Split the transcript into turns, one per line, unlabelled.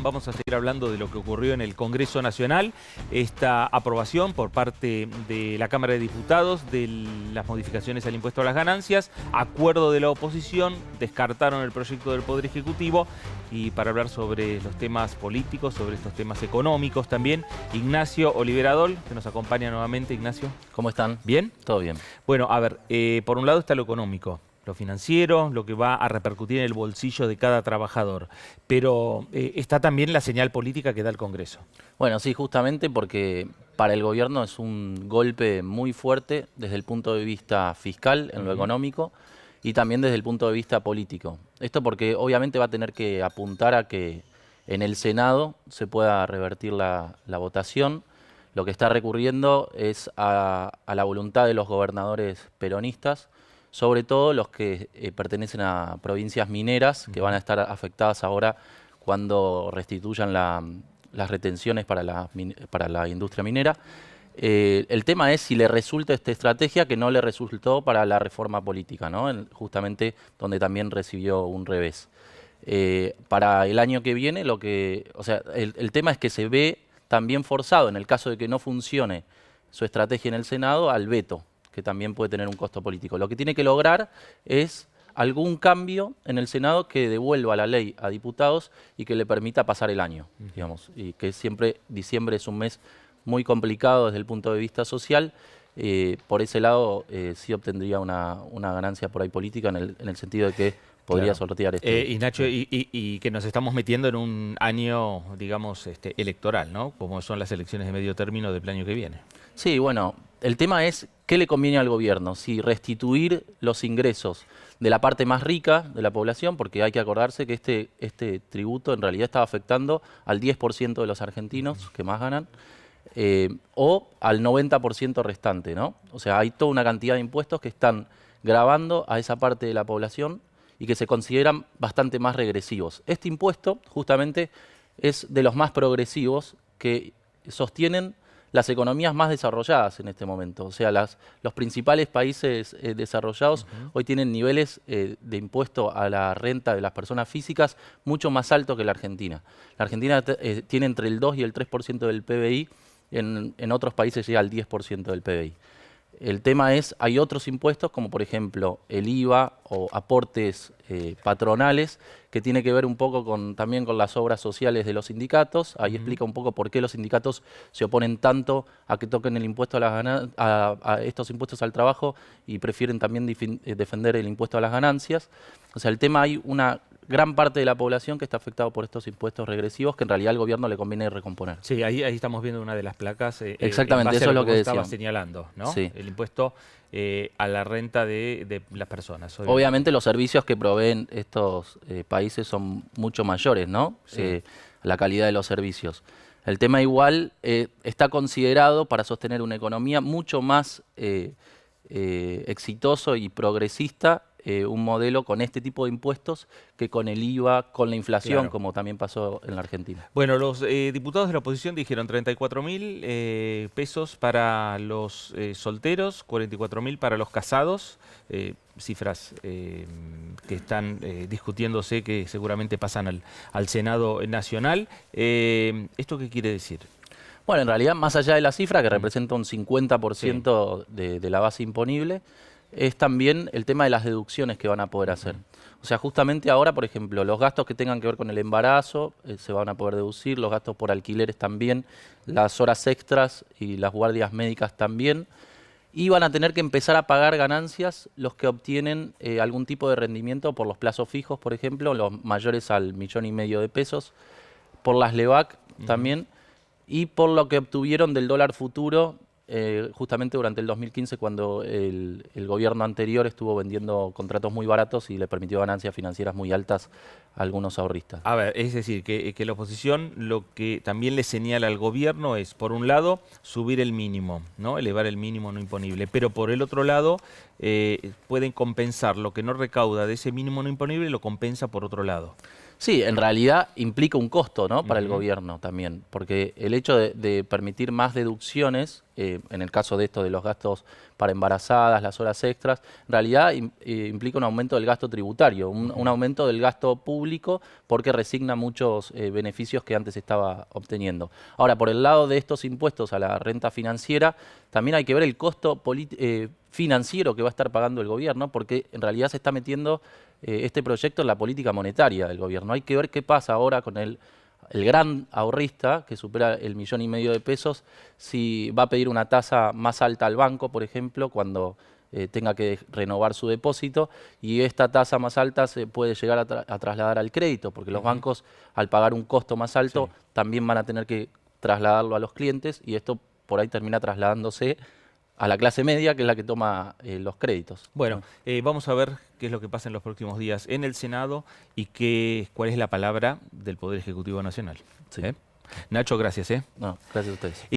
Vamos a seguir hablando de lo que ocurrió en el Congreso Nacional, esta aprobación por parte de la Cámara de Diputados de las modificaciones al impuesto a las ganancias, acuerdo de la oposición, descartaron el proyecto del Poder Ejecutivo. Y para hablar sobre los temas políticos, sobre estos temas económicos también, Ignacio Oliveradol, que nos acompaña nuevamente. Ignacio,
¿cómo están?
¿Bien?
Todo bien.
Bueno, a ver, por un lado está lo económico, lo financiero, lo que va a repercutir en el bolsillo de cada trabajador. Pero está también la señal política que da el Congreso.
Bueno, sí, justamente porque para el gobierno es un golpe muy fuerte desde el punto de vista fiscal, en lo económico, y también desde el punto de vista político. Esto porque obviamente va a tener que apuntar a que en el Senado se pueda revertir la votación. Lo que está recurriendo es a la voluntad de los gobernadores peronistas, sobre todo los que pertenecen a provincias mineras, que van a estar afectadas ahora cuando restituyan las retenciones para la industria minera. El tema es si le resulta esta estrategia que no le resultó para la reforma política, ¿no? Justamente donde también recibió un revés. Para el año que viene, el tema es que se ve también forzado, en el caso de que no funcione su estrategia en el Senado, al veto, que también puede tener un costo político. Lo que tiene que lograr es algún cambio en el Senado que devuelva la ley a diputados y que le permita pasar el año, digamos, y que siempre diciembre es un mes muy complicado desde el punto de vista social. Por ese lado sí obtendría una ganancia por ahí política en el sentido de que podría sortear esto.
Y Nacho, y que nos estamos metiendo en un año, digamos, electoral, ¿no? Como son las elecciones de medio término del año que viene.
Sí, bueno, el tema es qué le conviene al gobierno, si restituir los ingresos de la parte más rica de la población, porque hay que acordarse que este tributo en realidad estaba afectando al 10% de los argentinos que más ganan, o al 90% restante, ¿no? O sea, hay toda una cantidad de impuestos que están gravando a esa parte de la población y que se consideran bastante más regresivos. Este impuesto justamente es de los más progresivos que sostienen las economías más desarrolladas en este momento. O sea, los principales países desarrollados hoy tienen niveles de impuesto a la renta de las personas físicas mucho más altos que la Argentina. La Argentina tiene entre el 2 y el 3% del PBI, en otros países llega al 10% del PBI. El tema es, hay otros impuestos, como por ejemplo el IVA o aportes patronales, que tiene que ver un poco también con las obras sociales de los sindicatos. Ahí explica un poco por qué los sindicatos se oponen tanto a que toquen el impuesto a estos impuestos al trabajo y prefieren también defender el impuesto a las ganancias. O sea, el tema, hay una gran parte de la población que está afectado por estos impuestos regresivos que en realidad al gobierno le conviene recomponer.
Sí, ahí estamos viendo una de las placas.
Exactamente, eso es lo que
estaba
decía.
señalando, ¿no?
Sí.
El impuesto a la renta de las personas.
Obviamente los servicios que proveen estos países son mucho mayores, ¿no?
Sí.
La calidad de los servicios. El tema igual está considerado para sostener una economía mucho más exitoso y progresista, un modelo con este tipo de impuestos que con el IVA, con la inflación, como también pasó en la Argentina.
Bueno, los diputados de la oposición dijeron 34.000 pesos para los solteros, 44.000 para los casados, cifras que están discutiéndose, que seguramente pasan al Senado Nacional. ¿Esto qué quiere decir?
Bueno, en realidad, más allá de la cifra, que representa un 50% de la base imponible, es también el tema de las deducciones que van a poder hacer. O sea, justamente ahora, por ejemplo, los gastos que tengan que ver con el embarazo se van a poder deducir, los gastos por alquileres también, las horas extras y las guardias médicas también, y van a tener que empezar a pagar ganancias los que obtienen algún tipo de rendimiento por los plazos fijos, por ejemplo, los mayores al 1,5 millones de pesos, por las LEVAC también, y por lo que obtuvieron del dólar futuro justamente durante el 2015, cuando el gobierno anterior estuvo vendiendo contratos muy baratos y le permitió ganancias financieras muy altas a algunos ahorristas.
A ver, es decir, que la oposición lo que también le señala al gobierno es, por un lado, subir el mínimo, ¿no? Elevar el mínimo no imponible, pero por el otro lado, pueden compensar lo que no recauda de ese mínimo no imponible, lo compensa por otro lado.
Sí, en realidad implica un costo, ¿no?, para el gobierno también, porque el hecho de permitir más deducciones, en el caso de esto de los gastos para embarazadas, las horas extras, en realidad implica un aumento del gasto tributario, un aumento del gasto público porque resigna muchos beneficios que antes estaba obteniendo. Ahora, por el lado de estos impuestos a la renta financiera, también hay que ver el costo financiero que va a estar pagando el gobierno, porque en realidad se está metiendo este proyecto en la política monetaria del gobierno. Hay que ver qué pasa ahora con el gran ahorrista, que supera el 1,5 millones de pesos, si va a pedir una tasa más alta al banco, por ejemplo, cuando tenga que renovar su depósito, y esta tasa más alta se puede llegar a trasladar al crédito, porque los bancos, al pagar un costo más alto, también van a tener que trasladarlo a los clientes, y esto por ahí termina trasladándose a la clase media, que es la que toma los créditos.
Bueno, vamos a ver qué es lo que pasa en los próximos días en el Senado y cuál es la palabra del Poder Ejecutivo Nacional.
Sí.
Nacho, gracias.
No, gracias a ustedes.